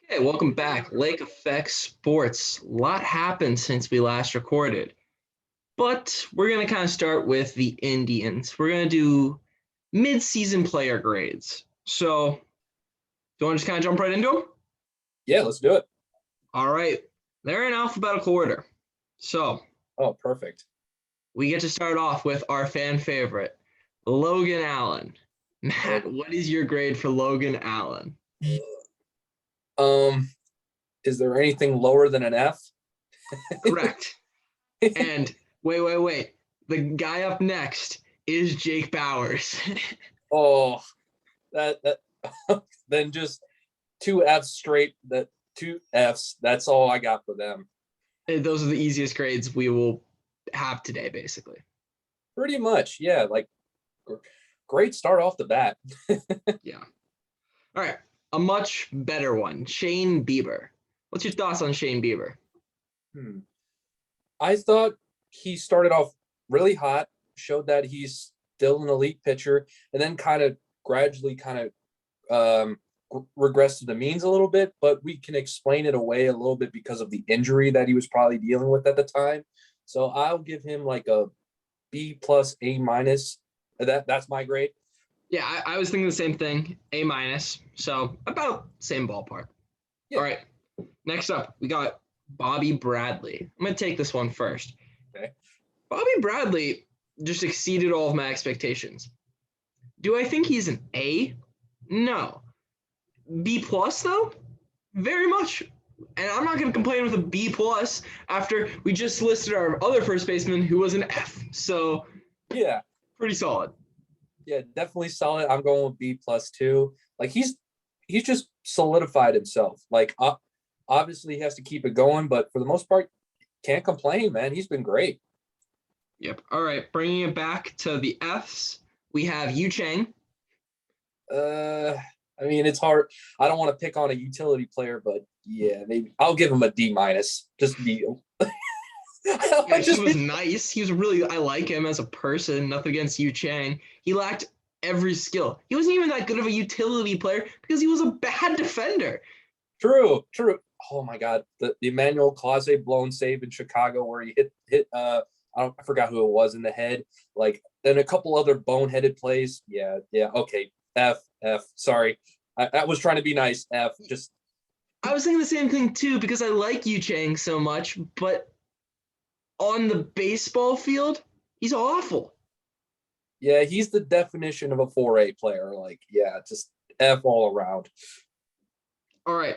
Okay, welcome back. Lake Effect Sports. A lot happened since we last recorded, but we're going to kind of start with the Indians. We're going to do mid-season player grades. So, do you want to just kind of jump right into them? Yeah, let's do it. All right, they're in alphabetical order. So, Oh, perfect. we get to start off with our fan favorite, Logan Allen. Matt, Logan. what is your grade for Logan Allen? Um, is there anything lower than an F? Correct. And wait. The guy up next is Jake Bowers. Oh, that then just two Fs straight. That two Fs. That's all I got for them. Those are the easiest grades we will have today, basically. Pretty much, yeah. Like great start off the bat. Yeah. All right. A much better one. Shane Bieber. What's your thoughts on Shane Bieber? I thought he started off really hot, showed that he's still an elite pitcher, and then kind of gradually regressed to the means a little bit, but we can explain it away a little bit because of the injury that he was probably dealing with at the time. So I'll give him like a B plus A minus. That's my grade. Yeah, I was thinking the same thing. A minus. So about same ballpark. Yeah. All right. Next up, we got Bobby Bradley. I'm going to take this one first. Okay. Bobby Bradley just exceeded all of my expectations. Do I think he's an A? No. B plus though? Very much. And I'm not going to complain with a B plus after we just listed our other first baseman who was an F. So yeah, pretty solid. Yeah, definitely solid. I'm going with B plus too. Like he's just solidified himself. Like obviously he has to keep it going, but for the most part, can't complain, man. He's been great. Yep. All right. Bringing it back to the Fs, we have Yu Chang. I mean, it's hard. I don't want to pick on a utility player, but yeah, maybe I'll give him a D minus. Just be. Yeah, he was nice. He was really. I like him as a person. Nothing against Yu Chang. He lacked every skill. He wasn't even that good of a utility player because he was a bad defender. True. Oh my God, the Emmanuel Clase blown save in Chicago where he hit. I forgot who it was in the head. Like then a couple other boneheaded plays. Yeah. Okay. F. Sorry, I was trying to be nice. F. Just. I was thinking the same thing too because I like Yu Chang so much, but on the baseball field, he's awful. Yeah, he's the definition of a 4A player. Like, yeah, just F all around. All right.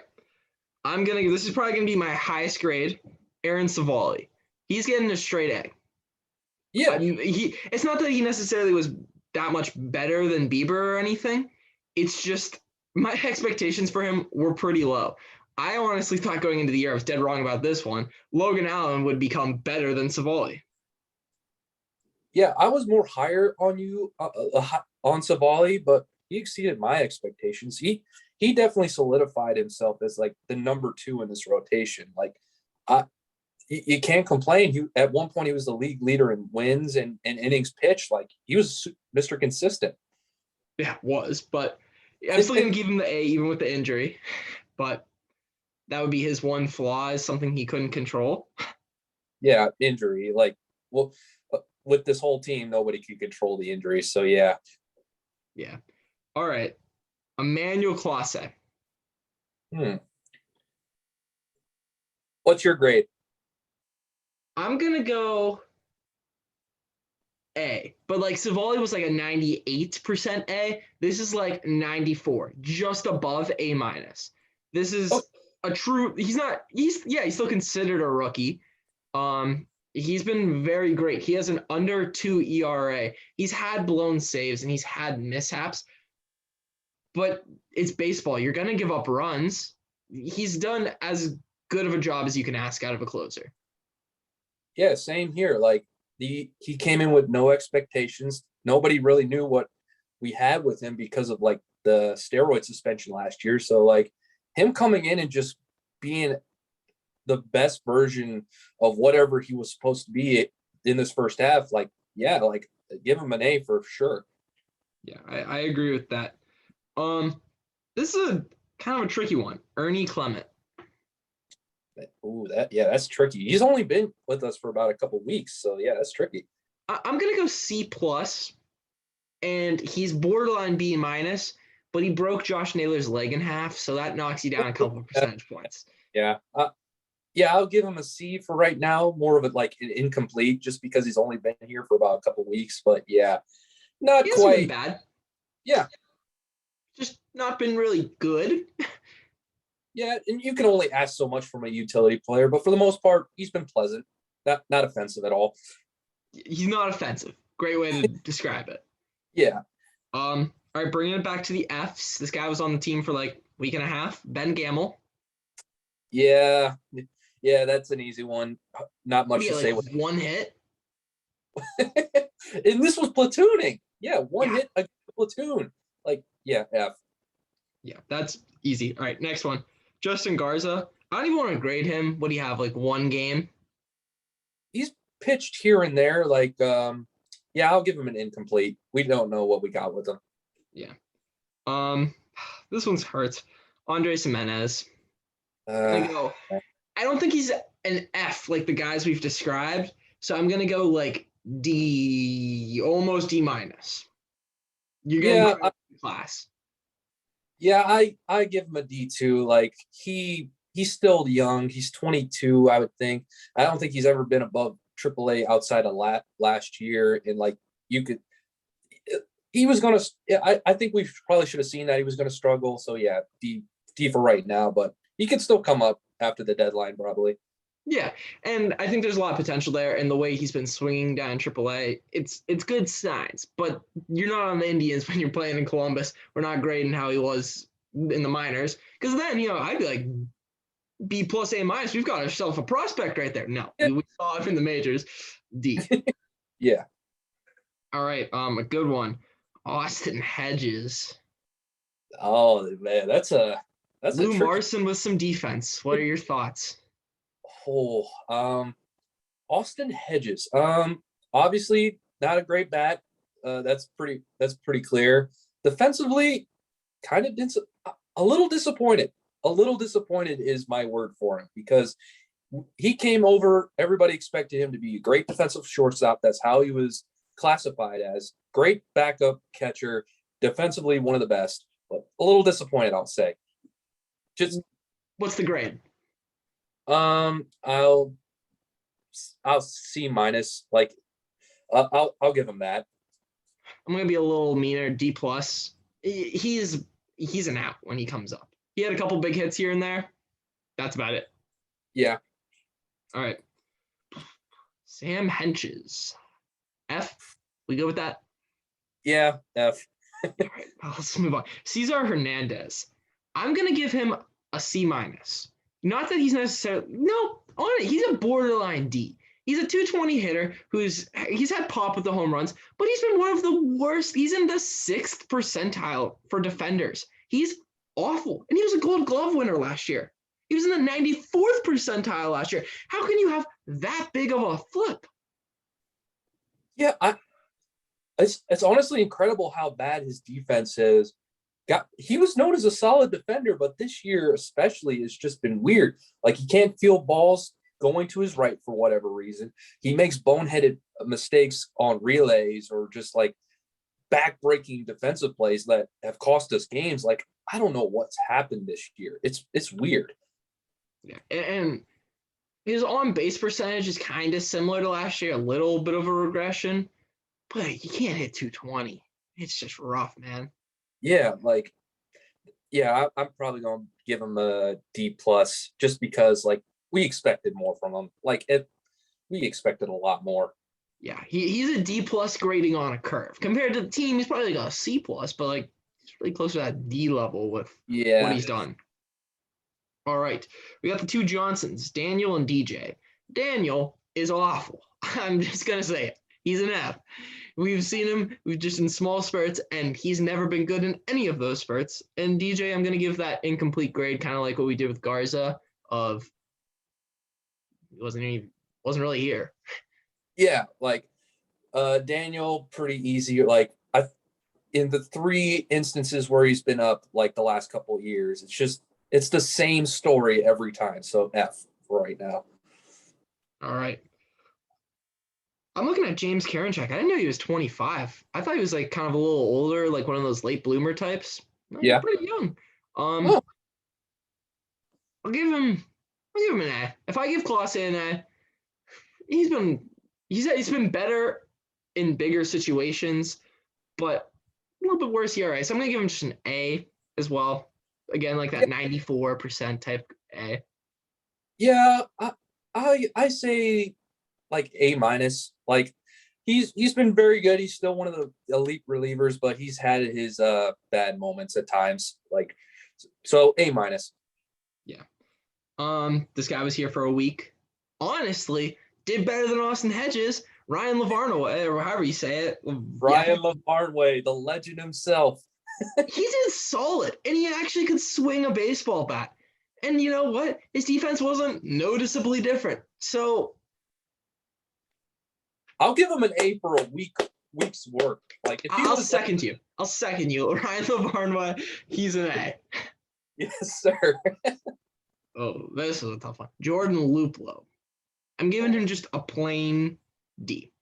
This is probably gonna be my highest grade, Aaron Savali. He's getting a straight A. Yeah. It's not that he necessarily was that much better than Bieber or anything. It's just my expectations for him were pretty low. I honestly thought going into the year, I was dead wrong about this one. Logan Allen would become better than Savali. Yeah, I was more higher on you on Savali, but he exceeded my expectations. He definitely solidified himself as like the number 2 in this rotation. Like, you can't complain. He at one point he was the league leader in wins and innings pitched. Like he was Mr. Consistent. Yeah, was, but I'm still gonna give him the A even with the injury. But that would be his one flaw, is something he couldn't control. Yeah, injury. Like, well, with this whole team, nobody can control the injury. So yeah. Yeah. All right. Emmanuel Clase. What's your grade? I'm gonna go A, but like Savali was like a 98% A. This is like 94, just above A minus. This is a true. He's still considered a rookie. He's been very great. He has an under 2 ERA. He's had blown saves and he's had mishaps, but it's baseball. You're gonna give up runs. He's done as good of a job as you can ask out of a closer. Yeah, same here. Like he came in with no expectations. Nobody really knew what we had with him because of like the steroid suspension last year. So like him coming in and just being the best version of whatever he was supposed to be in this first half, like, yeah, like give him an A for sure. Yeah, I agree with that. This is kind of a tricky one. Ernie Clement. Ooh, that's tricky. He's only been with us for about a couple weeks, so yeah, that's tricky. I'm gonna go C plus, and he's borderline B minus, but he broke Josh Naylor's leg in half, so that knocks you down a couple of percentage points. Yeah. Yeah, I'll give him a C for right now. More of it like an incomplete, just because he's only been here for about a couple weeks. But yeah, not He hasn't been quite. bad, Yeah, just not been really good. yeah, and you can only ask so much from a utility player, but for the most part, he's been pleasant. Not offensive at all. He's not offensive. Great way to describe it. Yeah. All right, bringing it back to the Fs. This guy was on the team for like a week and a half. Ben Gamel. Yeah. Yeah, that's an easy one. Not What much do to you say like? with One hit. and this was platooning. Yeah, one Yeah. hit a platoon. Like, yeah, F. Yeah, that's easy. All right, next one. Justin Garza. I don't even want to grade him. What do you have? Like one game? He's pitched here and there. Like, yeah, I'll give him an incomplete. We don't know what we got with him. Yeah. Um, this one's hurts. Andres Jimenez. I'm gonna go. I don't think he's an F like the guys we've described. So I'm gonna go like D, almost D minus. You're getting Yeah, credit for the class. yeah, I give him a D2. Like he's still young. He's 22, I would think. I don't think he's ever been above AAA outside of last year. And like you could, he was gonna. I think we probably should have seen that he was gonna struggle. So yeah, D for right now. But he could still come up after the deadline, probably. Yeah, and I think there's a lot of potential there, and the way he's been swinging down AAA, it's good signs. But you're not on the Indians when you're playing in Columbus. We're not grading how he was in the minors, because then I'd be like B plus A minus. We've got ourselves a prospect right there. No, Yeah. we saw it in the majors. D. Yeah. All right, a good one. Austin Hedges. Oh man, that's a Lou tricky. Marson with some defense. What are your thoughts? Oh, Austin Hedges. Obviously not a great bat. That's pretty clear. Defensively, kind of a little disappointed. A little disappointed is my word for him because he came over. Everybody expected him to be a great defensive shortstop. That's how he was classified as. Great backup catcher. Defensively, one of the best. But a little disappointed, I'll say. Just What's the grade? um, I'll I'll C minus. Like I'll give him that. I'm gonna be a little meaner. D plus. He's an out when he comes up. He had a couple big hits here and there. That's about it. Yeah. All right. Sam Henches. F. We go with that. Yeah. F. All right. Let's move on. Cesar Hernandez. I'm gonna give him a C minus. Not that he's necessarily no. On it, he's a borderline D. He's a 220 hitter he's had pop with the home runs, but he's been one of the worst. He's in the sixth percentile for defenders. He's awful. And he was a gold glove winner last year. He was in the 94th percentile last year. How can you have that big of a flip? Yeah. It's honestly incredible how bad his defense is. He was known as a solid defender, but this year especially has just been weird. Like he can't feel balls going to his right for whatever reason. He makes boneheaded mistakes on relays or just like back-breaking defensive plays that have cost us games. Like I don't know what's happened this year. It's weird. Yeah. And his on base percentage is kind of similar to last year, a little bit of a regression, but you can't hit 220. It's just rough, man. Yeah, like yeah, I'm probably gonna give him a D plus just because like we expected more from him. We expected a lot more. Yeah, he's a D plus grading on a curve. Compared to the team, he's probably like a C plus, but like he's really close to that D level with what Yeah, he's done. All right. We got the two Johnsons, Daniel and DJ. Daniel is awful. I'm just gonna say it. He's an F. We've seen him, we've just in small spurts, and he's never been good in any of those spurts. And DJ, I'm gonna give that incomplete grade, kind of like what we did with Garza, of he wasn't really here. yeah, like Daniel, pretty easy. Like in the 3 instances where he's been up like the last couple of years, it's the same story every time. So F for right now. All right. I'm looking at James Karinchak. I didn't know he was 25. I thought he was like kind of a little older, like one of those late bloomer types. No, he's Yeah. pretty young. Oh. I'll give him an A. If I give Colossi an A, he's been better in bigger situations, but a little bit worse ERA. So I'm gonna give him just an A as well. Again, like that 94% type A. Yeah, I say like A minus. Like he's been very good. He's still one of the elite relievers, but he's had his bad moments at times. Like so A minus. Yeah. This guy was here for a week. Honestly, did better than Austin Hedges, Ryan Lavarnway, or however you say it. Ryan Lavarnway, the legend himself. He did solid, and he actually could swing a baseball bat. And you know what? His defense wasn't noticeably different. So I'll give him an A for a week's work. Like if I'll second you. Ryan Lavarnway, he's an A. Yes, sir. Oh, this is a tough one. Jordan Luplow. I'm giving him just a plain D.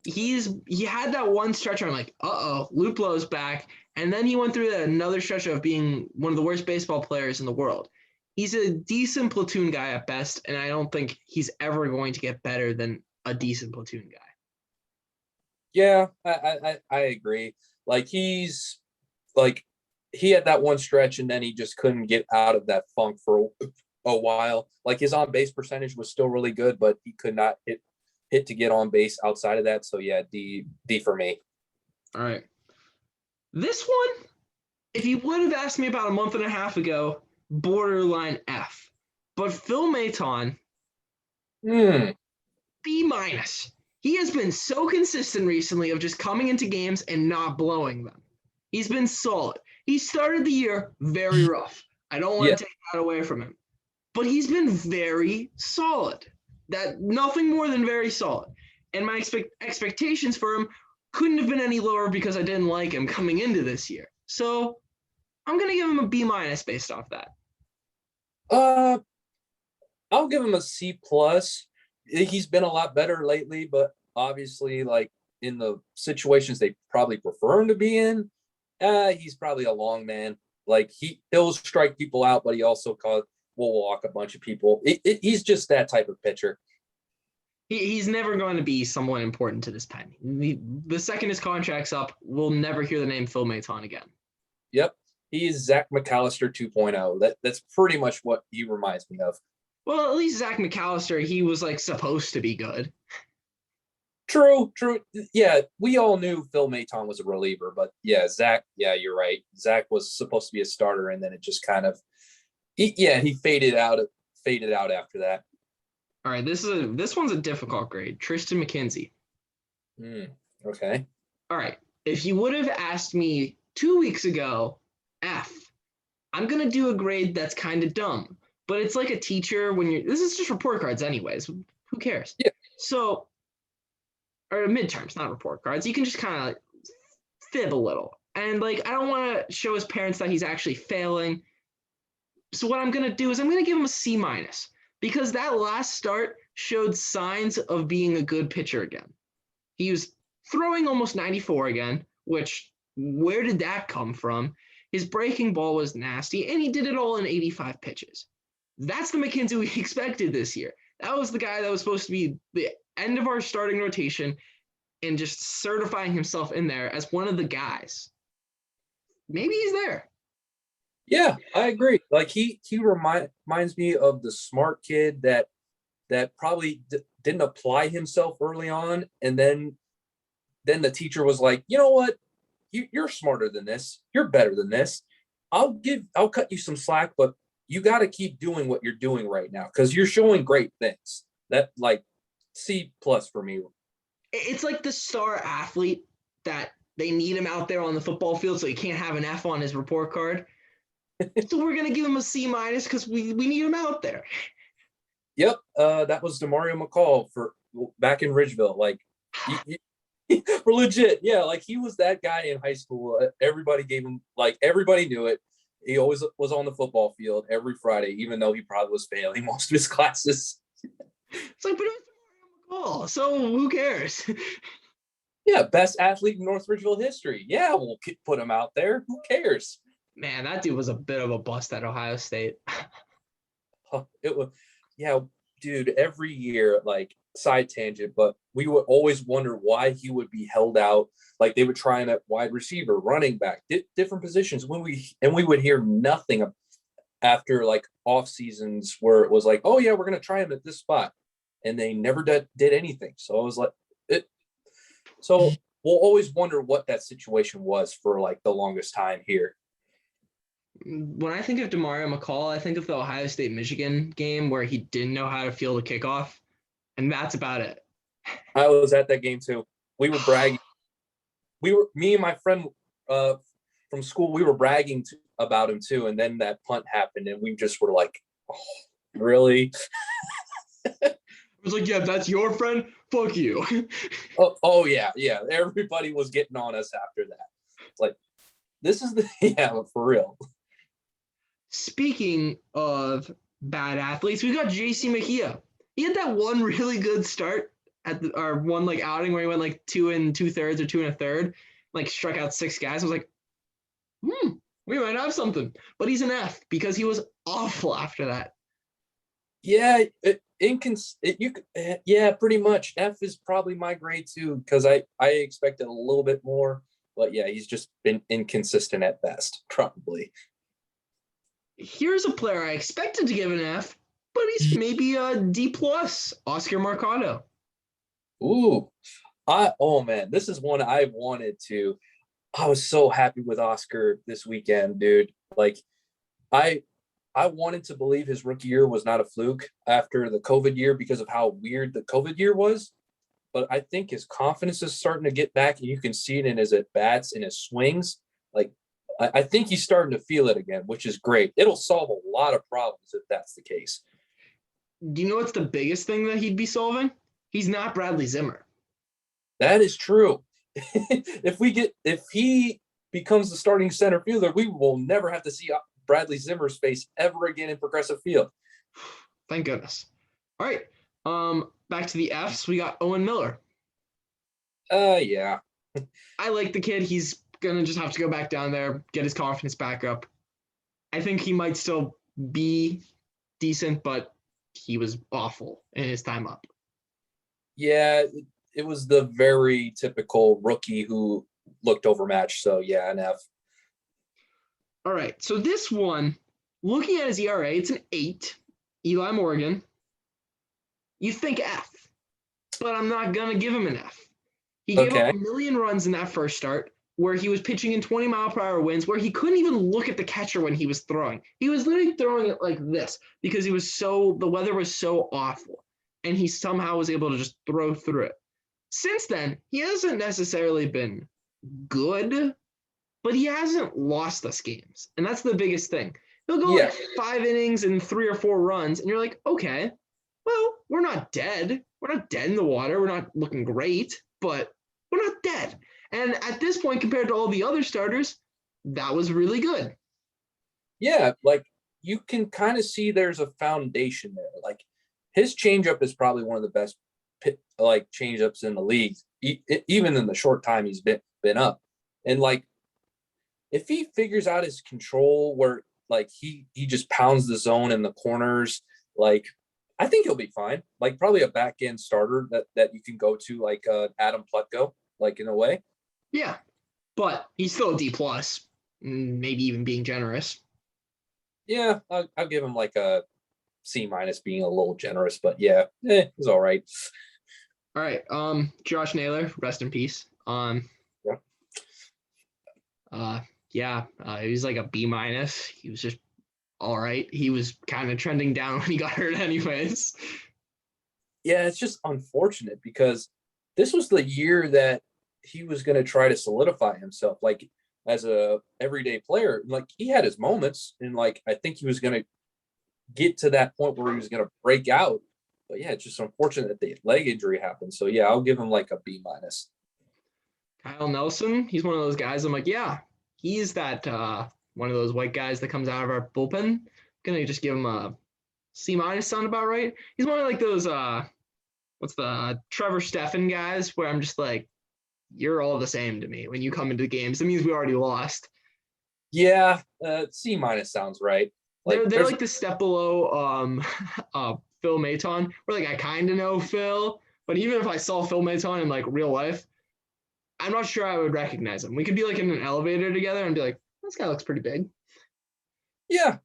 He had that one stretch where I'm like, Luplow's back. And then he went through another stretch of being one of the worst baseball players in the world. He's a decent platoon guy at best, and I don't think he's ever going to get better than a decent platoon guy. Yeah, I agree. Like he had that one stretch and then he just couldn't get out of that funk for a while. Like his on base percentage was still really good, but he could not hit to get on base outside of that. So yeah, D for me. All right. This one, if you would have asked me about a month and a half ago, borderline F. But Phil Maton, B minus. He has been so consistent recently of just coming into games and not blowing them. He's been solid. He started the year very rough. I don't want to take that away from him. But he's been very solid. That nothing more than very solid. And my expectations for him couldn't have been any lower because I didn't like him coming into this year. So I'm going to give him a B minus based off that. I'll give him a C plus. He's been a lot better lately, but obviously, like in the situations they probably prefer him to be in, he's probably a long man. Like he'll strike people out, but he also will walk a bunch of people. He's just that type of pitcher. He's never going to be someone important to this pen. The second his contract's up, we'll never hear the name Phil Maton again. Yep. He is Zach McAllister 2.0. That's pretty much what he reminds me of. Well, at least Zach McAllister, he was like supposed to be good. True. Yeah, we all knew Phil Maton was a reliever, but yeah, Zach, yeah, you're right. Zach was supposed to be a starter, and then it just kind of, he faded out after that. All right, this one's a difficult grade. Tristan McKenzie. Okay. All right, if you would have asked me 2 weeks ago, F, I'm going to do a grade that's kind of dumb, but it's like a teacher this is just report cards anyways. Who cares? Yeah. So, or midterms, not report cards. You can just kind of fib a little. And like, I don't want to show his parents that he's actually failing. So what I'm going to do is I'm going to give him a C minus. Because that last start showed signs of being a good pitcher again. He was throwing almost 94 again, which, where did that come from? His breaking ball was nasty, and he did it all in 85 pitches. That's the McKenzie we expected this year. That was the guy that was supposed to be the end of our starting rotation and just certifying himself in there as one of the guys. Maybe he's there. Yeah, I agree. Like he reminds me of the smart kid that probably didn't apply himself early on, and then the teacher was like, you know what, you're smarter than this, you're better than this. I'll cut you some slack, but you got to keep doing what you're doing right now because you're showing great things. That like C plus for me. It's like the star athlete that they need him out there on the football field, so he can't have an F on his report card. So we're going to give him a C minus because we need him out there. Yep. That was DeMario McCall for back in Ridgeville. Like For legit, yeah, like he was that guy in high school. Everybody gave him, like, everybody knew it. He always was on the football field every Friday, even though he probably was failing most of his classes. It's like, but it was Mario McCall, so who cares? Yeah, best athlete in North Ridgeville history. Yeah, we'll put him out there. Who cares? Man, that dude was a bit of a bust at Ohio State. It was, yeah, dude. Every year, like, side tangent, but we would always wonder why he would be held out. Like, they would try him at wide receiver, running back, different positions. We would hear nothing after like off seasons where it was like, oh yeah, we're gonna try him at this spot, and they never did anything. So I was like, it. So we'll always wonder what that situation was for like the longest time here. When I think of Demario McCall, I think of the Ohio State Michigan game where he didn't know how to field a kickoff, and that's about it. I was at that game too. We were bragging. Me and my friend from school, we were bragging about him too. And then that punt happened, and we just were like, oh, really? I was like, yeah, that's your friend. Fuck you. Oh yeah. Everybody was getting on us after that. It's like, this is yeah, for real. Speaking of bad athletes, we got JC Mejia. He had that one really good start at our one like outing where he went like 2 2/3 or 2 1/3, like struck out 6 guys. I was like, we might have something. But he's an F because he was awful after that. Yeah, yeah, pretty much. F is probably my grade too, because I expected a little bit more, but yeah, he's just been inconsistent at best, probably. Here's a player I expected to give an F, but he's maybe a D plus. Oscar Mercado. Ooh, oh man, this is one I wanted to. I was so happy with Oscar this weekend, dude. Like, I I wanted to believe his rookie year was not a fluke after the COVID year because of how weird the COVID year was. But I think his confidence is starting to get back, and you can see it in his at bats and his swings. Like, I think he's starting to feel it again, which is great. It'll solve a lot of problems if that's the case. Do you know what's the biggest thing that he'd be solving? He's not Bradley Zimmer. That is true. If he becomes the starting center fielder, we will never have to see Bradley Zimmer's face ever again in Progressive Field. Thank goodness. All right. Back to the Fs. We got Owen Miller. Yeah. I like the kid. He's gonna just have to go back down there, get his confidence back up. I think he might still be decent, but he was awful in his time up. Yeah, it was the very typical rookie who looked overmatched. So yeah, an F. All right. So this one, looking at his ERA, it's an 8. Eli Morgan. You think F, but I'm not gonna give him an F. He gave up 1,000,000 runs in that first start, where he was pitching in 20-mile-per-hour winds, where he couldn't even look at the catcher when he was throwing. He was literally throwing it like this because the weather was so awful, and he somehow was able to just throw through it. Since then, he hasn't necessarily been good, but he hasn't lost us games, and that's the biggest thing. He'll go like 5 innings and 3 or 4 runs, and you're like, okay, well, we're not dead. We're not dead in the water. We're not looking great, but we're not dead. And at this point, compared to all the other starters, that was really good. Yeah, like, you can kind of see there's a foundation there. Like, his changeup is probably one of the best changeups in the league, even in the short time he's been up. And like, if he figures out his control, where like he just pounds the zone in the corners, like, I think he'll be fine. Like, probably a back end starter that you can go to, like Adam Plutko, like, in a way. Yeah, but he's still a D plus, maybe even being generous. Yeah, I'll give him like a C minus, being a little generous, but yeah, it's all right. All right, Josh Naylor, rest in peace. He was like a B minus. He was just all right. He was kind of trending down when he got hurt, anyways. Yeah, it's just unfortunate because this was the year that he was going to try to solidify himself, like, as a everyday player. Like, he had his moments, and like, I think he was going to get to that point where he was going to break out. But yeah, it's just unfortunate that the leg injury happened. So yeah, I'll give him like a B minus. Kyle Nelson, he's one of those guys. I'm like, yeah, he's that one of those white guys that comes out of our bullpen. Gonna just give him a C minus. Sound about right? He's one of like those what's the Trevor Steffen guys where I'm just like, you're all the same to me when you come into the games. It means we already lost. Yeah, C minus sounds right. Like They're there's like the step below Phil Maton. Where like I kind of know Phil, but even if I saw Phil Maton in like real life, I'm not sure I would recognize him. We could be like in an elevator together and be like, this guy looks pretty big. yeah,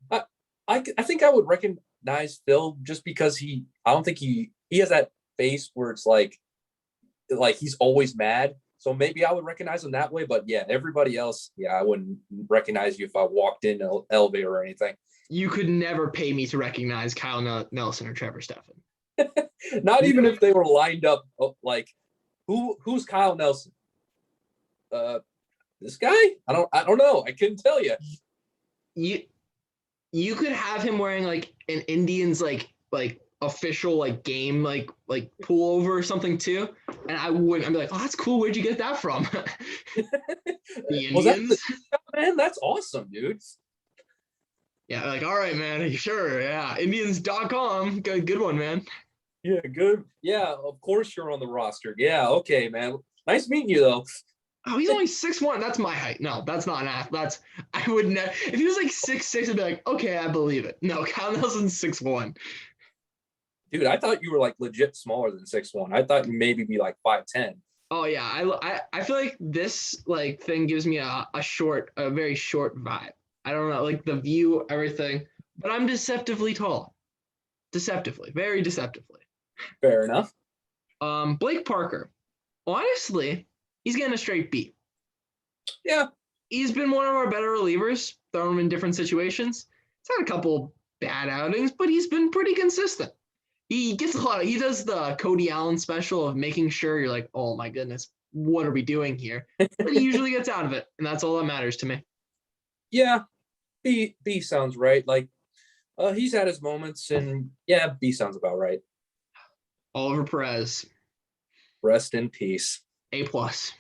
I think I would recognize Phil just because I don't think he has that face where it's like he's always mad. So maybe I would recognize him that way. But yeah, everybody else, yeah, I wouldn't recognize you if I walked in an elevator or anything. You could never pay me to recognize Kyle Nelson or Trevor Steffen. Not even if they were lined up. Like, who's Kyle Nelson? This guy? I don't know. I couldn't tell you. You could have him wearing like an Indians like official like game like pullover or something too, and I wouldn't. I'd be like, oh, that's cool. Where'd you get that from? The Was that Indians. man? That's awesome, dude. Yeah, like, all right, man. Sure, yeah. Indians.com. Good one, man. Yeah, good. Yeah, of course you're on the roster. Yeah, okay, man. Nice meeting you though. Oh, he's only 6'1". That's my height. No, that's not an athlete. That's I would never. If he was like 6'6", I'd be like, okay, I believe it. No, Kyle Nelson's 6'1". Dude, I thought you were like legit smaller than 6'1". I thought you maybe be like 5'10". Oh yeah, I feel like this like thing gives me a very short vibe. I don't know, like the view, everything, but I'm deceptively tall. Deceptively, very deceptively. Fair enough. Blake Parker, honestly, he's getting a straight B. Yeah. He's been one of our better relievers, throw him in different situations. He's had a couple bad outings, but he's been pretty consistent. He gets a lot of, he does the Cody Allen special of making sure you're like, oh my goodness, what are we doing here? But he usually gets out of it, and that's all that matters to me. Yeah. B sounds right. Like he's had his moments, and yeah, B sounds about right. Oliver Perez, Rest in peace. A plus.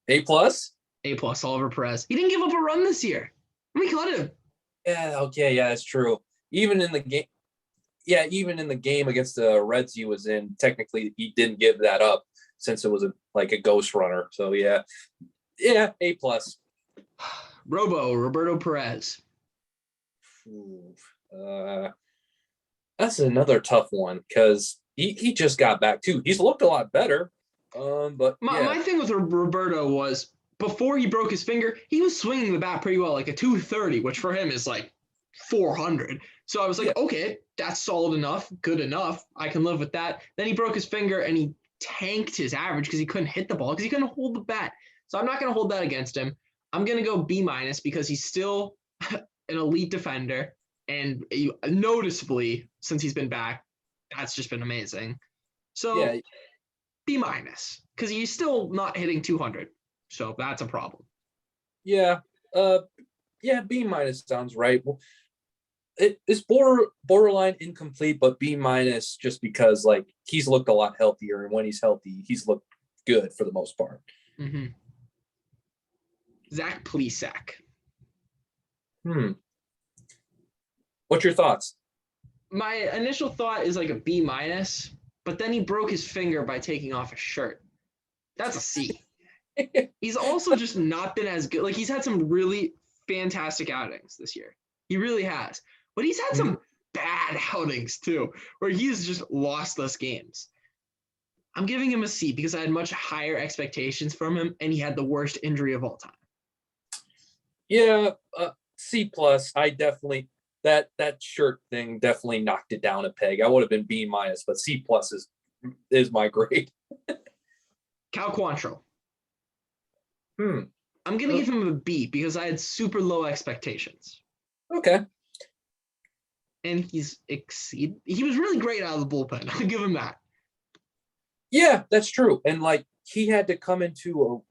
A plus? A plus, Oliver Perez. He didn't give up a run this year. We cut him. Yeah, okay, yeah, that's true. Even in the game, yeah, even in the game against the Reds he was in, technically he didn't give that up since it was like a ghost runner. So yeah, A plus. Roberto Perez. That's another tough one because he just got back too. He's looked a lot better. But my thing with Roberto was before he broke his finger, he was swinging the bat pretty well, like a 230, which for him is like 400. So I was like, okay, that's solid enough, good enough. I can live with that. Then he broke his finger and he tanked his average because he couldn't hit the ball because he couldn't hold the bat. So I'm not going to hold that against him. I'm going to go B minus because he's still an elite defender. And noticeably, since he's been back, that's just been amazing. So yeah. B minus because he's still not hitting 200. So that's a problem. Yeah. B minus sounds right. Well, it's borderline incomplete, but B minus just because like he's looked a lot healthier, and when he's healthy, he's looked good for the most part. Mm-hmm. Zach Plesac. What's your thoughts? My initial thought is like a B minus, but then he broke his finger by taking off his shirt. That's a C. He's also just not been as good. Like he's had some really fantastic outings this year. He really has. But he's had some bad outings too, where he's just lost us games. I'm giving him a C because I had much higher expectations from him, and he had the worst injury of all time. Yeah, C plus. I definitely that shirt thing definitely knocked it down a peg. I would have been B minus, but C plus is my grade. Cal Quantrill. I'm gonna give him a B because I had super low expectations. Okay. And he was really great out of the bullpen. I'll give him that. Yeah, that's true. And like he had to come into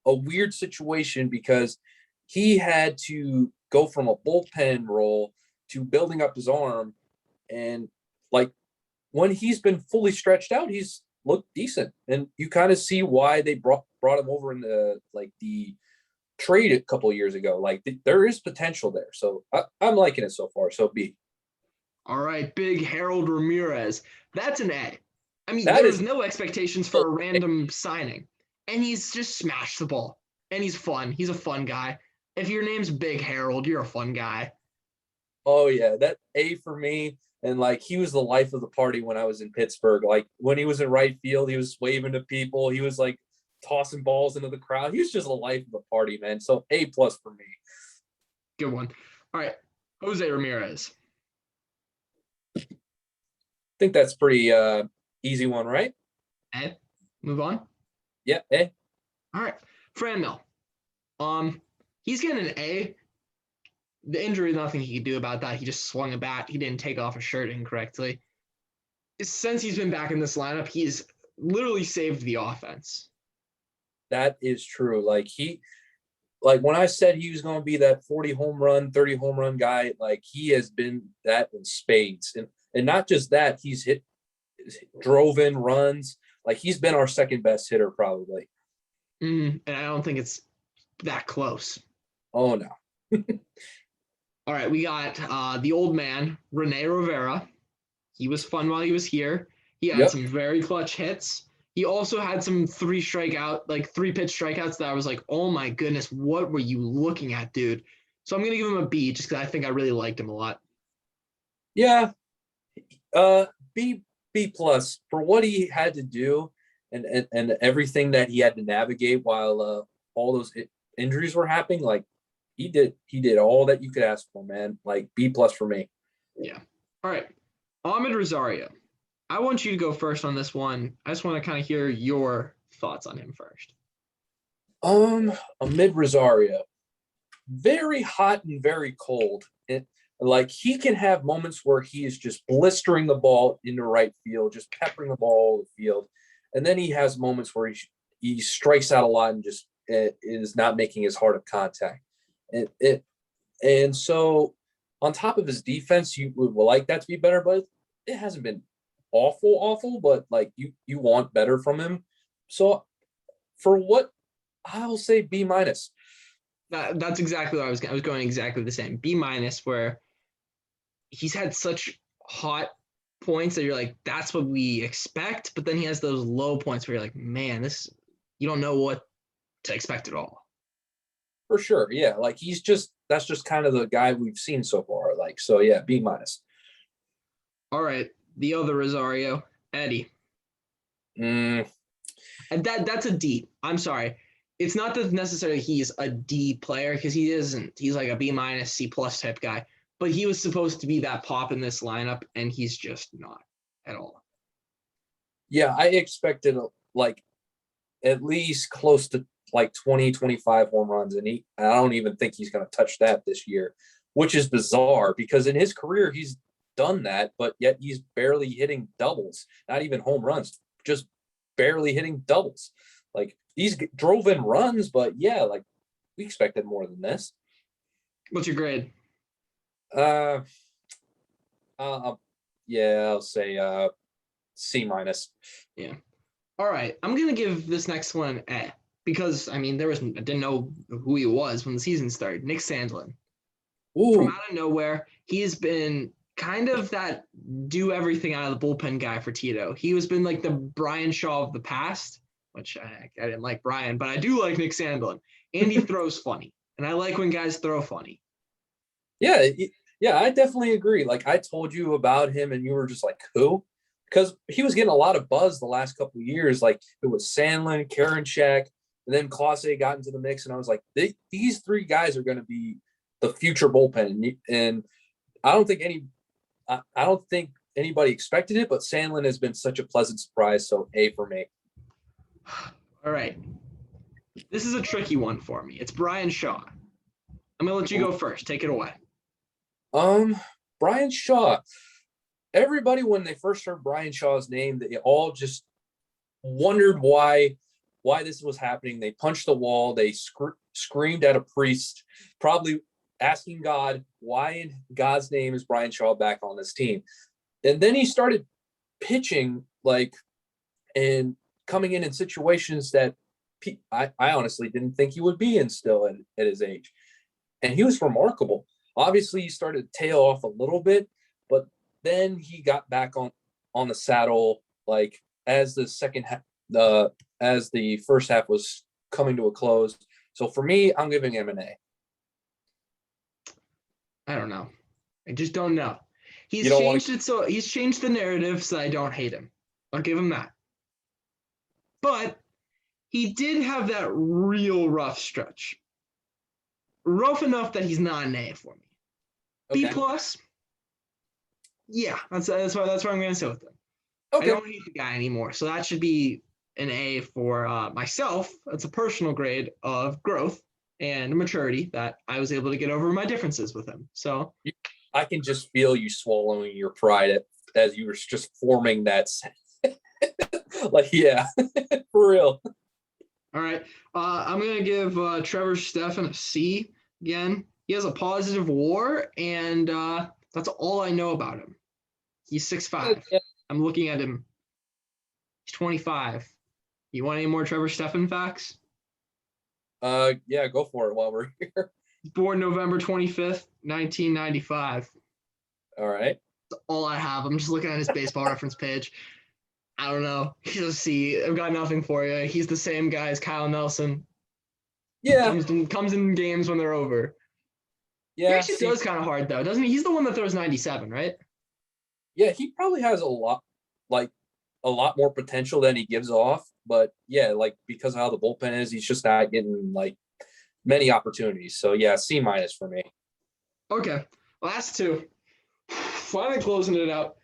a weird situation because he had to go from a bullpen role to building up his arm. And like when he's been fully stretched out, he's looked decent, and you kind of see why they brought him over in the trade a couple of years ago. Like there is potential there, so I'm liking it so far. So B. All right, big Harold Ramirez. That's an A. I mean, That there was is no expectations for a random signing, and he's just smashed the ball. And he's fun. He's a fun guy. If your name's Big Harold, you're a fun guy. Oh yeah, that A for me. And like he was the life of the party when I was in Pittsburgh. Like when he was in right field, he was waving to people. He was like tossing balls into the crowd. He was just the life of the party, man. So A+ for me. Good one. All right, Jose Ramirez. I think that's pretty easy one, right? A. Move on. Yeah, A. All right, Fran Mill. He's getting an A. The injury, nothing he could do about that. He just swung a bat. He didn't take off a shirt incorrectly. Since he's been back in this lineup, he's literally saved the offense. That is true. Like when I said he was going to be that 40 home run, 30 home run guy, like he has been that in spades. And not just that, he's drove in runs. Like he's been our second best hitter probably. And I don't think it's that close. Oh no. All right, we got the old man, Rene Rivera. He was fun while he was here. He had some very clutch hits. He also had some three pitch strikeouts that I was like, oh my goodness, what were you looking at, dude? So I'm gonna give him a B just because I think I really liked him a lot. Yeah. B+ for what he had to do and everything that he had to navigate while all those injuries were happening. Like he did all that you could ask for, man. Like B+ for me. Yeah. All right. Ahmed Rosario. I want you to go first on this one. I just want to kind of hear your thoughts on him first. Amid Rosario, very hot and very cold. Like he can have moments where he is just blistering the ball into right field, just peppering the ball over the field, and then he has moments where he strikes out a lot and just is not making as hard of contact. And so on top of his defense, you would like that to be better, but it hasn't been awful, but like you want better from him. So for what I'll say B-. That's exactly what I was going exactly the same. B-, where he's had such hot points that you're like, that's what we expect. But then he has those low points where you're like, man, you don't know what to expect at all. For sure. Yeah. Like that's just kind of the guy we've seen so far. Like, so yeah, B-. All right. The other Rosario, Eddie. And that's a D. I'm sorry. It's not that necessarily he's a D player because he isn't. He's like a B-, C+ type guy. But he was supposed to be that pop in this lineup, and he's just not at all. Yeah, I expected like at least close to like 20, 25 home runs, and I don't even think he's going to touch that this year, which is bizarre because in his career he's done that, but yet he's barely hitting doubles, not even home runs, just barely hitting doubles. Like he's drove in runs, but yeah, like we expected more than this. What's your grade? Yeah, I'll say C-. Yeah. All right. I'm gonna give this next one A because I mean I didn't know who he was when the season started. Nick Sandlin. Ooh. From out of nowhere, he's been kind of that do everything out of the bullpen guy for Tito. He has been like the Brian Shaw of the past, which I didn't like Brian, but I do like Nick Sandlin. And he throws funny. And I like when guys throw funny. Yeah, I definitely agree. Like I told you about him and you were just like, who? Because he was getting a lot of buzz the last couple of years. Like it was Sandlin, Karinchak, and then Clase got into the mix. And I was like, these three guys are going to be the future bullpen. And I don't think anybody expected it, but Sandlin has been such a pleasant surprise. So A for me. All right. This is a tricky one for me. It's Brian Shaw. I'm going to let you go first. Take it away. Brian Shaw. Everybody, when they first heard Brian Shaw's name, they all just wondered why this was happening. They punched the wall. They screamed at a priest, probably asking God, why in God's name is Brian Shaw back on this team? And then he started pitching like and coming in situations that I honestly didn't think he would be in still at his age. And he was remarkable. Obviously, he started to tail off a little bit, but then he got back on the saddle like as the as the first half was coming to a close. So for me, I'm giving him an A. I don't know. I just don't know. He's You don't want changed it, so he's changed the narrative so I don't hate him. I'll give him that. But he did have that real rough stretch. Rough enough that he's not an A for me. Okay. B plus. Yeah, that's why I'm going to sit with him. Okay. I don't hate the guy anymore, so that should be an A for myself. That's a personal grade of growth and maturity that I was able to get over my differences with him. So I can just feel you swallowing your pride as you were just forming that. Like, yeah, for real. All right. I'm going to give Trevor Stephan a C again. He has a positive WAR, and that's all I know about him. He's 6'5". I'm looking at him. He's 25. You want any more Trevor Stephan facts? Yeah, go for it while we're here. Born November 25th, 1995. All right. That's all I have. I'm just looking at his baseball reference page. I don't know. He's a C. I've got nothing for you. He's the same guy as Kyle Nelson. Yeah. Comes in games when they're over. Yeah. He actually throws kind of hard, though, doesn't he? He's the one that throws 97, right? Yeah, he probably has a lot more potential than he gives off. But yeah, like because of how the bullpen is, he's just not getting like many opportunities. So yeah, C- for me. Okay. Last two. Finally closing it out.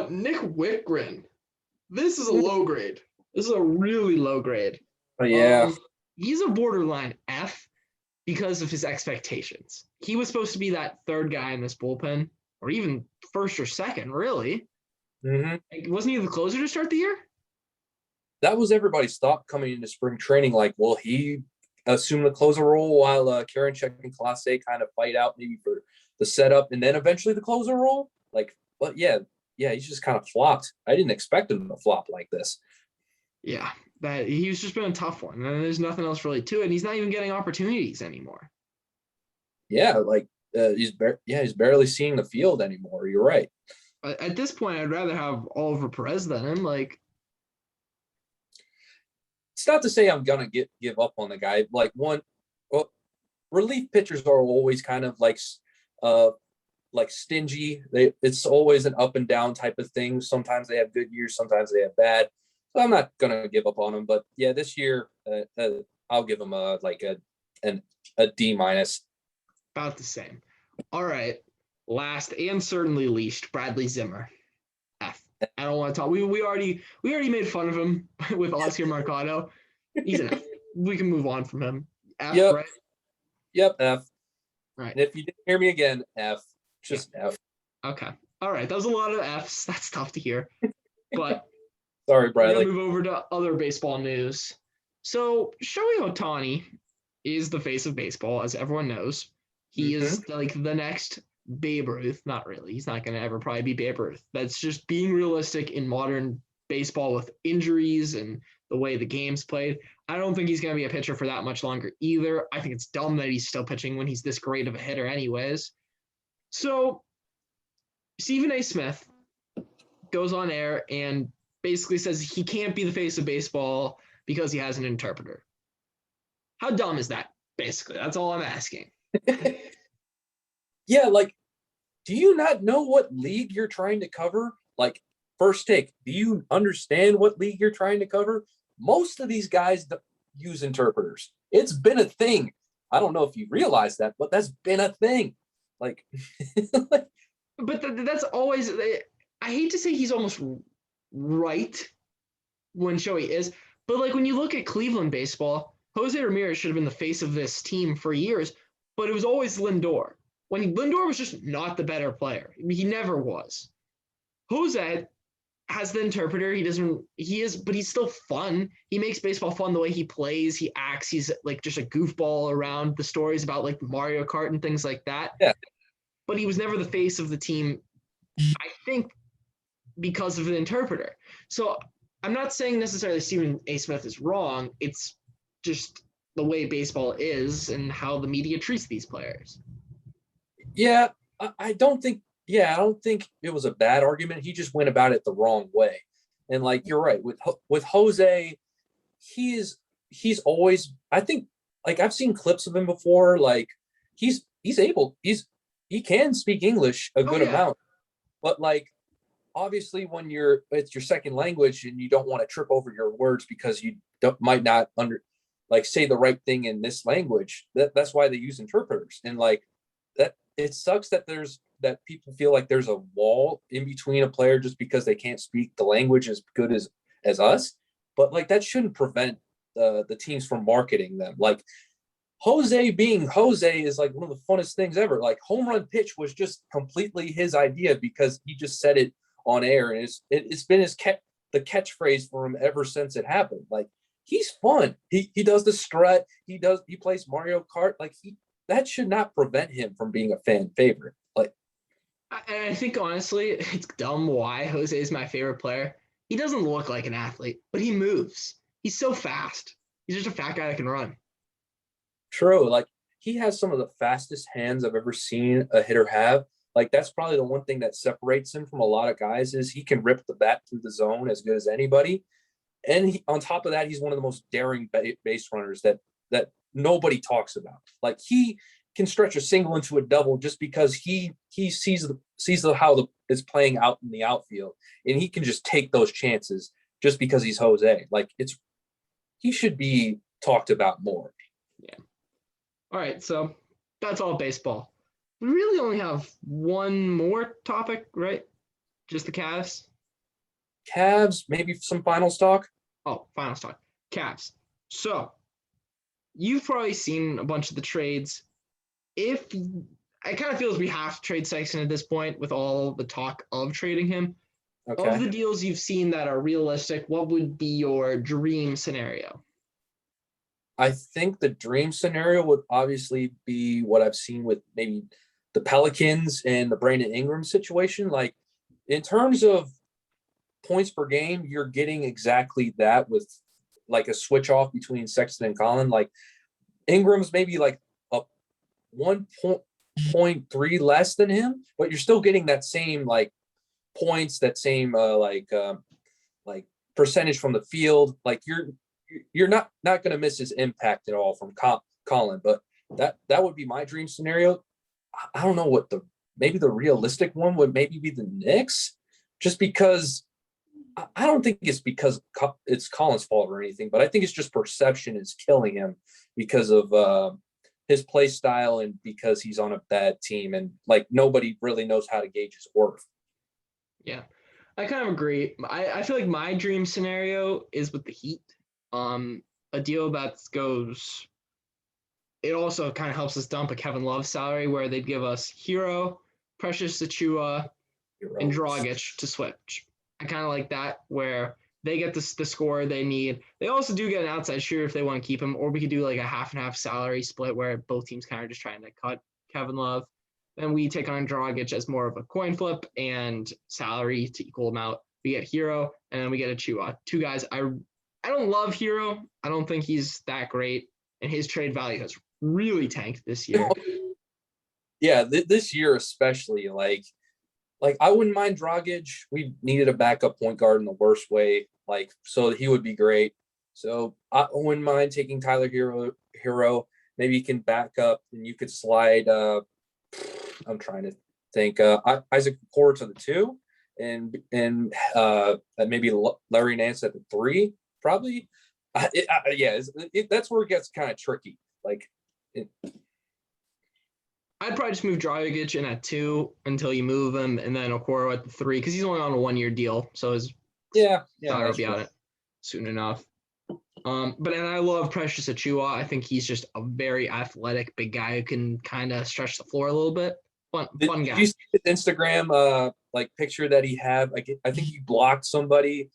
Nick Whitgren. This is a low grade. This is a really low grade. Oh, yeah. He's a borderline F because of his expectations. He was supposed to be that third guy in this bullpen, or even first or second, really. Mm-hmm. Like, wasn't he the closer to start the year? That was everybody's thought coming into spring training. Like, will he assume the closer role while Karinchak and Clase kind of fight out maybe for the setup and then eventually the closer role? Like, but yeah, he's just kind of flopped. I didn't expect him to flop like this. Yeah, that he's just been a tough one, and there's nothing else really to it. He's not even getting opportunities anymore. Yeah, like he's barely seeing the field anymore. You're right. At this point, I'd rather have Oliver Perez than him. Like, it's not to say I'm gonna give up on the guy. Like relief pitchers are always kind of like stingy. It's always an up and down type of thing. Sometimes they have good years, sometimes they have bad. So I'm not gonna give up on them. But yeah, this year I'll give him a D-. About the same. All right. Last and certainly least, Bradley Zimmer. F. I don't want to talk. We already made fun of him with Oscar Mercado. He's an F. We can move on from him. F, yep. right? Yep, F. Right. And if you didn't hear me again, F. Just F. Okay. All right. That was a lot of Fs. That's tough to hear. But sorry, Bradley. We're gonna move over to other baseball news. So Shohei Ohtani is the face of baseball, as everyone knows. He is like the next Babe Ruth. Not really. He's not going to ever probably be Babe Ruth. That's just being realistic in modern baseball with injuries and the way the game's played. I don't think he's going to be a pitcher for that much longer either. I think it's dumb that he's still pitching when he's this great of a hitter anyways. So Stephen A. Smith goes on air and basically says he can't be the face of baseball because he has an interpreter. How dumb is that? Basically, that's all I'm asking. Yeah, like, do you not know what league you're trying to cover? Like, first take, do you understand what league you're trying to cover? Most of these guys use interpreters. It's been a thing. I don't know if you realize that, but that's been a thing. Like, but that's always. I hate to say he's almost right when Shohei is, but like when you look at Cleveland baseball, Jose Ramirez should have been the face of this team for years, but it was always Lindor. When Lindor was just not the better player. He never was. Jose has the interpreter. But he's still fun. He makes baseball fun the way he plays. He acts. He's like just a goofball around the stories about like Mario Kart and things like that. Yeah. But he was never the face of the team, I think, because of the interpreter. So I'm not saying necessarily Stephen A. Smith is wrong. It's just the way baseball is and how the media treats these players. Yeah, I don't think. Yeah, I don't think it was a bad argument. He just went about it the wrong way. And like you're right with Jose, he's always. I think like I've seen clips of him before. Like he's able he can speak English a Oh good yeah, amount, but like obviously when it's your second language and you don't want to trip over your words because you might not say the right thing in this language. That's why they use interpreters. And like that, it sucks that people feel like there's a wall in between a player just because they can't speak the language as good as us. But like that shouldn't prevent the teams from marketing them. Like Jose being Jose is like one of the funnest things ever. Like home run pitch was just completely his idea because he just said it on air, and it's been the catchphrase for him ever since it happened. Like he's fun. He does the strut. He plays Mario Kart. Like that should not prevent him from being a fan favorite. Like I think honestly, it's dumb why Jose is my favorite player. He doesn't look like an athlete, but he moves. He's so fast. He's just a fat guy that can run. true. Like he has some of the fastest hands I've ever seen a hitter have. Like that's probably the one thing that separates him from a lot of guys is he can rip the bat through the zone as good as anybody. And on top of that, he's one of the most daring base runners that nobody talks about. Like he can stretch a single into a double just because he sees how it's playing out in the outfield, and he can just take those chances just because he's Jose. Like he should be talked about more. Yeah. All right, so that's all baseball. We really only have one more topic, right? Just the Cavs. Cavs, maybe some final stock. Oh, final talk. Cavs. So you've probably seen a bunch of the trades. If I kind of feel as we have to trade Sexton at this point with all the talk of trading him. Of Okay. the deals you've seen that are realistic, what would be your dream scenario? I think the dream scenario would obviously be what I've seen with maybe the Pelicans and the Brandon Ingram situation. Like in terms of points per game, you're getting exactly that with like a switch off between Sexton and Collin. Like Ingram's maybe like a 1.3 less than him, but you're still getting that same like points, that same like percentage from the field. Like you're not going to miss his impact at all from Collin. But that would be my dream scenario. I don't know what maybe the realistic one would maybe be the Knicks, just because I don't think it's because it's Collin's fault or anything, but I think it's just perception is killing him because of his play style and because he's on a bad team and like nobody really knows how to gauge his worth. Yeah, I kind of agree. I feel like my dream scenario is with the Heat. A deal that goes. It also kind of helps us dump a Kevin Love salary where they'd give us Hero, Precious Achua, and Dragic to switch. I kind of like that where they get the score they need. They also do get an outside shooter if they want to keep him, or we could do like a half and half salary split where both teams kind of just trying to cut Kevin Love. Then we take on Dragic as more of a coin flip and salary to equal them out. We get Hero and then we get Achua. Two guys. I don't love Hero. I don't think he's that great, and his trade value has really tanked this year. Yeah, this year especially, like I wouldn't mind Dragic. We needed a backup point guard in the worst way, like so he would be great. So I wouldn't mind taking Tyler Hero. Maybe you can back up and you could slide. I'm trying to think. Isaac Okoro to the 2, and maybe Larry Nance at the 3. Probably. Yeah, that's where it gets kind of tricky. Like. I'd probably just move Dragic in at 2 until you move him, and then Okoro at the 3 because he's only on a 1-year deal, so his salary will be on it soon enough. But and I love Precious Achua. I think he's just a very athletic big guy who can kind of stretch the floor a little bit. Fun guy. Did you see his Instagram like picture that he had? Like I think he blocked somebody.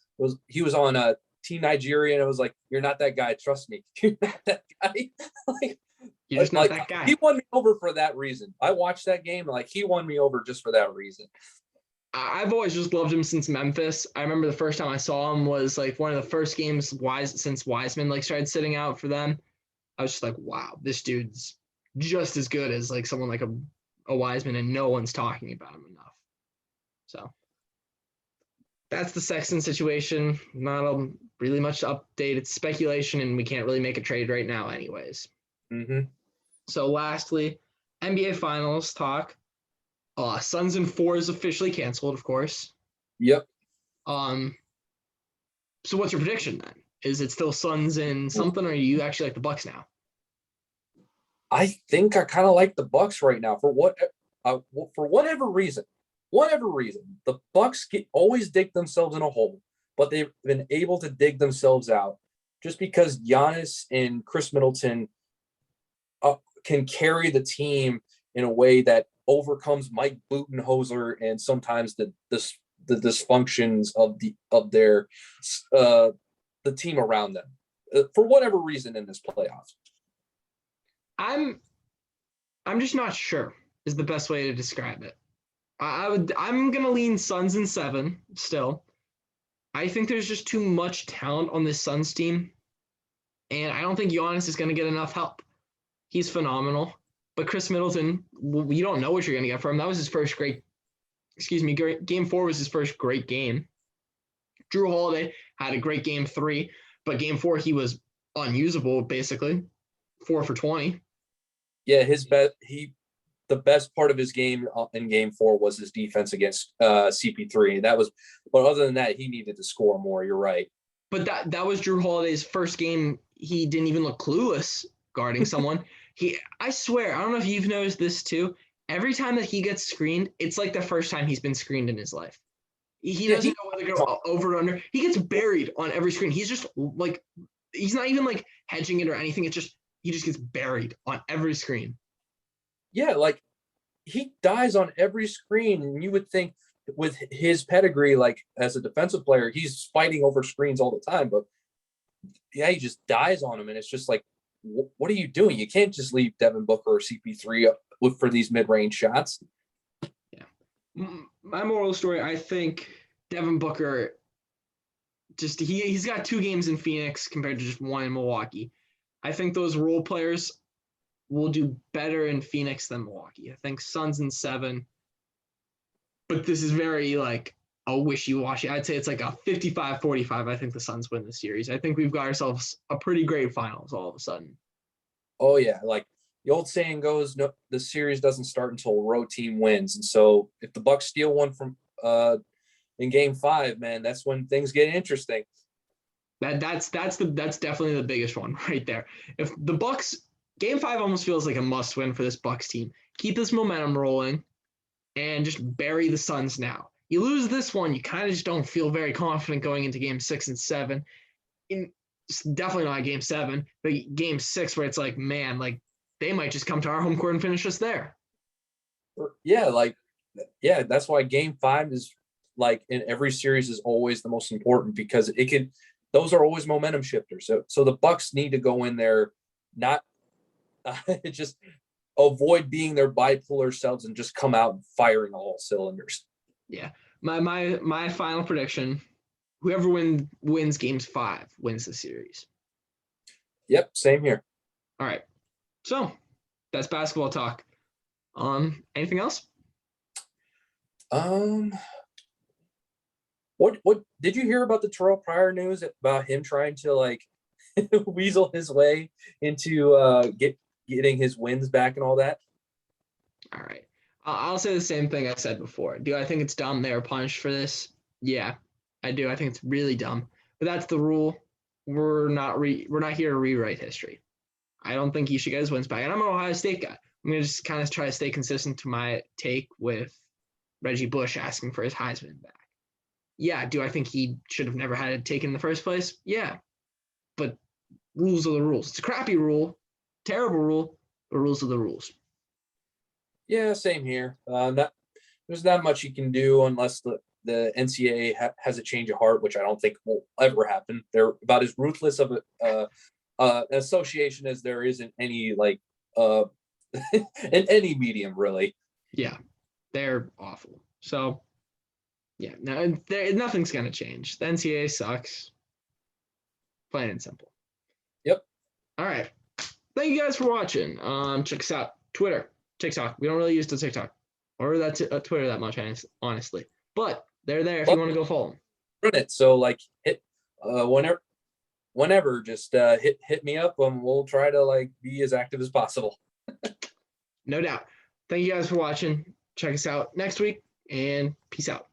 He was on Team Nigeria, and it was like, "You're not that guy. Trust me, you're not that guy." Like, You're just not that guy. He won me over for that reason. I watched that game. Like he won me over just for that reason. I've always just loved him since Memphis. I remember the first time I saw him was like one of the first games since Wiseman like started sitting out for them. I was just like, wow, this dude's just as good as like someone like a Wiseman, and no one's talking about him enough. So that's the Sexton situation. Not really much to update. It's speculation, and we can't really make a trade right now, anyways. Mm-hmm. So lastly, NBA Finals talk. Suns in 4 is officially canceled, of course. Yep. So what's your prediction then? Is it still Suns in something, or are you actually like the Bucks now? I think I kind of like the Bucks right now for whatever reason. The Bucks always dig themselves in a hole, but they've been able to dig themselves out just because Giannis and Chris Middleton can carry the team in a way that overcomes Mike Budenholzer and sometimes the dysfunctions of their the team around them for whatever reason in this playoffs. I'm just not sure is the best way to describe it. I'm gonna lean Suns in 7 still. I think there's just too much talent on this Suns team, and I don't think Giannis is gonna get enough help. He's phenomenal, but Chris Middleton, you don't know what you're gonna get from him. That was his first Game 4 was his first great game. Drew Holiday had a great Game 3, but Game 4 he was unusable basically, 4 for 20. Yeah, the best part of his game in Game 4 was his defense against CP3. But other than that, he needed to score more. You're right. But that was Drew Holiday's first game. He didn't even look clueless guarding someone. I swear, I don't know if you've noticed this too. Every time that he gets screened, it's like the first time he's been screened in his life. He doesn't know whether to go over or under. He gets buried on every screen. He's just like, he's not even like hedging it or anything. It's just, he just gets buried on every screen. Yeah, like he dies on every screen, and you would think with his pedigree, like as a defensive player, he's fighting over screens all the time. But yeah, he just dies on him, and it's just like, what are you doing? You can't just leave Devin Booker or CP3 up for these mid-range shots. Yeah, my moral story, I think Devin Booker just he's got 2 games in Phoenix compared to just 1 in Milwaukee. I think those role players will do better in Phoenix than Milwaukee. I think Suns in 7, but this is very like a wishy-washy. I'd say it's like a 55-45. I think the Suns win the series. I think we've got ourselves a pretty great finals all of a sudden. Oh yeah, like the old saying goes, no, the series doesn't start until a road team wins. And so if the Bucks steal one from in Game 5, man, that's when things get interesting. That's definitely the biggest one right there. If the Bucks Game 5 almost feels like a must win for this Bucks team. Keep this momentum rolling and just bury the Suns now. You lose this one, you kind of just don't feel very confident going into Game 6 and 7. It's definitely not Game 7, but Game 6 where it's like, man, like they might just come to our home court and finish us there. Yeah, that's why Game 5 is like in every series is always the most important because those are always momentum shifters. So the Bucks need to go in there, not just avoid being their bipolar selves and just come out firing all cylinders. Yeah. My final prediction, whoever wins Games 5 wins the series. Yep, same here. All right. So that's basketball talk. Anything else? What did you hear about the Terrell Pryor news about him trying to like weasel his way into getting his wins back and all that? All right. I'll say the same thing I said before. Do I think it's dumb they were punished for this? Yeah, I do. I think it's really dumb. But that's the rule. We're not here to rewrite history. I don't think he should get his wins back. And I'm an Ohio State guy. I'm going to just kind of try to stay consistent to my take with Reggie Bush asking for his Heisman back. Yeah, do I think he should have never had it taken in the first place? Yeah. But rules are the rules. It's a crappy rule, terrible rule, but rules are the rules. Yeah, same here. There's not much you can do unless the NCAA has a change of heart, which I don't think will ever happen. They're about as ruthless of an association as there is in any in any medium, really. Yeah, they're awful. So Yeah, no, nothing's gonna change. The NCAA sucks. Plain and simple. Yep. All right. Thank you guys for watching. Check us out. Twitter, TikTok. We don't really use the TikTok or that Twitter that much, honestly. But they're there if you want to go follow them. Run it. So like hit whenever just hit me up and we'll try to like be as active as possible. No doubt. Thank you guys for watching. Check us out next week and peace out.